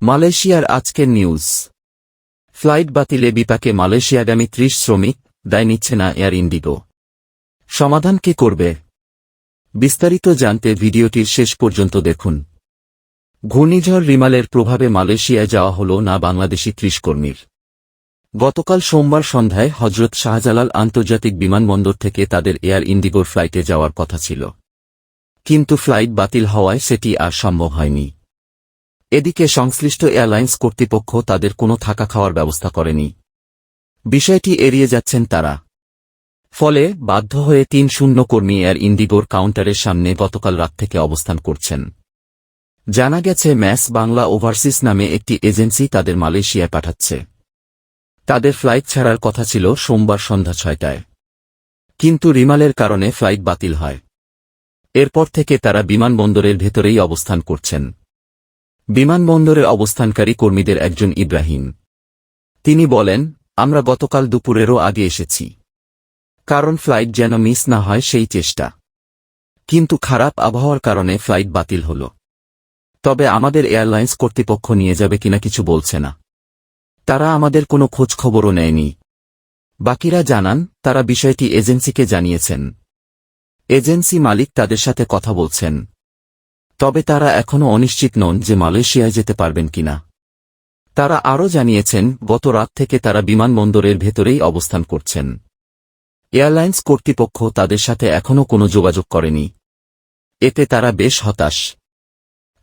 মালয়েশিয়ার আজকের news. Flight বাতিলে বিপাকে মালয়েশিয়াগামী ৩০ শ্রমিক, দায় নিচ্ছে না এয়ার ইন্ডিগো। সমাধান কে করবে? বিস্তারিত জানতে ভিডিওটির শেষ পর্যন্ত দেখুন। ঘূর্ণিঝড় রিমালের প্রভাবে মালয়েশিয়ায় যাওয়া হল না বাংলাদেশি ৩০ কর্মীর। গতকাল সোমবার সন্ধ্যায় হজরত শাহজালাল আন্তর্জাতিক বিমানবন্দর থেকে তাদের এয়ার ইন্ডিগোর ফ্লাইটে যাওয়ার কথা ছিল, কিন্তু ফ্লাইট বাতিল হওয়ায় সেটি আর সম্ভব হয়নি। এদিকে সংশ্লিষ্ট এয়ারলাইন্স কর্তৃপক্ষ তাদের কোনো থাকা খাওয়ার ব্যবস্থা করেনি। বিষয়টি এড়িয়ে যাচ্ছেন তারা। ফলে বাধ্য হয়ে ৩০ কর্মী এয়ার ইন্ডিগোর কাউন্টারের সামনে গতকাল রাত থেকে অবস্থান করছেন। জানা গেছে ম্যাস বাংলা ওভারসিস নামে একটি এজেন্সি তাদের মালয়েশিয়ায় পাঠাচ্ছে। তাদের ফ্লাইট ছাড়ার কথা ছিল সোমবার সন্ধ্যা ৬টায়, কিন্তু রিমালের কারণে ফ্লাইট বাতিল হয়। এরপর থেকে তারা বিমানবন্দরের ভেতরেই অবস্থান করছেন। বিমানবন্দরে অবস্থানকারী কর্মীদের একজন ইব্রাহিম, তিনি বলেন, আমরা গতকাল দুপুরেরও আগে এসেছি, কারণ ফ্লাইট যেন মিস না হয় সেই চেষ্টা। কিন্তু খারাপ আবহাওয়ার কারণে ফ্লাইট বাতিল হল। তবে আমাদের এয়ারলাইন্স কর্তৃপক্ষ নিয়ে যাবে কিনা কিছু বলছে না। তারা আমাদের কোনো খোঁজ খবরও নেয়নি। বাকিরা জানান তারা বিষয়টি এজেন্সিকে জানিয়েছেন। এজেন্সি মালিক তাদের সাথে কথা বলছেন। তবে তারা এখনও অনিশ্চিত নন যে মালয়েশিয়ায় যেতে পারবেন কিনা। তারা আরও জানিয়েছেন গত রাত থেকে তারা বিমানবন্দরের ভেতরেই অবস্থান করছেন। এয়ারলাইন্স কর্তৃপক্ষ তাদের সাথে এখনও কোনো যোগাযোগ করেনি। এতে তারা বেশ হতাশ।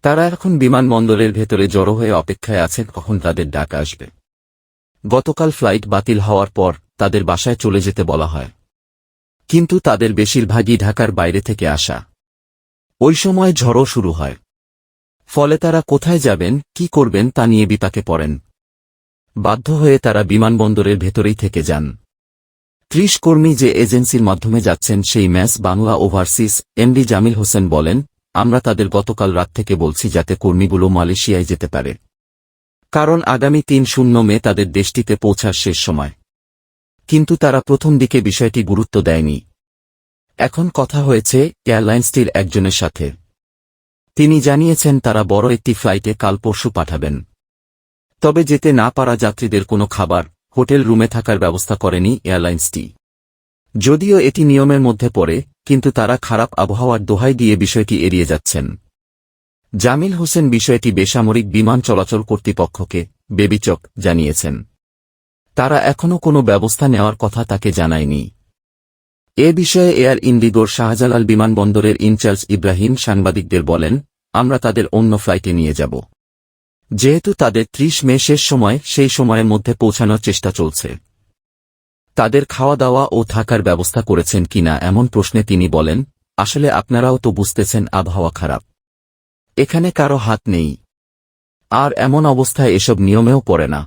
তারা এখন বিমানবন্দরের ভেতরে জড়ো হয়ে অপেক্ষায় আছেন কখন তাদের ডাক আসবে। গতকাল ফ্লাইট বাতিল হওয়ার পর তাদের বাসায় চলে যেতে বলা হয়, কিন্তু তাদের বেশিরভাগই ঢাকার বাইরে থেকে আসা। ওই সময় ঝড়ও শুরু হয়। ফলে তারা কোথায় যাবেন, কি করবেন তা নিয়ে বিপাকে পড়েন। বাধ্য হয়ে তারা বিমানবন্দরের ভেতরেই থেকে যান। ৩০ কর্মী যে এজেন্সির মাধ্যমে যাচ্ছেন সেই Mass Bangla Overseas MD Jamil Hossain বলেন, আমরা তাদের গতকাল রাত থেকে বলছি যাতে কর্মীগুলো মালয়েশিয়ায় যেতে পারে, কারণ আগামী ৩০ মে তাদের দেশটিতে পৌঁছার শেষ সময়। কিন্তু তারা প্রথম দিকে বিষয়টি গুরুত্ব দেয়নি। এখন কথা হয়েছে এয়ারলাইন্সটির একজনের সাথে। তিনি জানিয়েছেন তারা বড় একটি ফ্লাইটে কাল পরশু পাঠাবেন। তবে যেতে না পারা যাত্রীদের কোনো খাবার, হোটেল রুমে থাকার ব্যবস্থা করেনি এয়ারলাইন্সটি। যদিও এটি নিয়মের মধ্যে পড়ে, কিন্তু তারা খারাপ আবহাওয়ার দোহাই দিয়ে বিষয়টি এড়িয়ে যাচ্ছেন। জামিল হোসেন বিষয়টি বেসামরিক বিমান চলাচল কর্তৃপক্ষকে বেবিচক জানিয়েছেন। তারা এখনও কোনো ব্যবস্থা নেওয়ার কথা তাকে জানায়নি। এ বিষয়ে এয়ার ইন্ডিগোর শাহজালাল বিমানবন্দরের ইনচার্জ ইব্রাহিম সাংবাদিকদের বলেন, আমরা তাদের অন্য ফ্লাইটে নিয়ে যাব। যেহেতু তাদের ৩০ মে শেষ সময়, সেই সময়ের মধ্যে পৌঁছানোর চেষ্টা চলছে। তাদের খাওয়া দাওয়া ও থাকার ব্যবস্থা করেছেন কিনা এমন প্রশ্নে তিনি বলেন, আসলে আপনারাও তো বুঝতেছেন আবহাওয়া খারাপ। এখানে কারো হাত নেই। আর এমন অবস্থায় এসব নিয়মেও পড়ে না।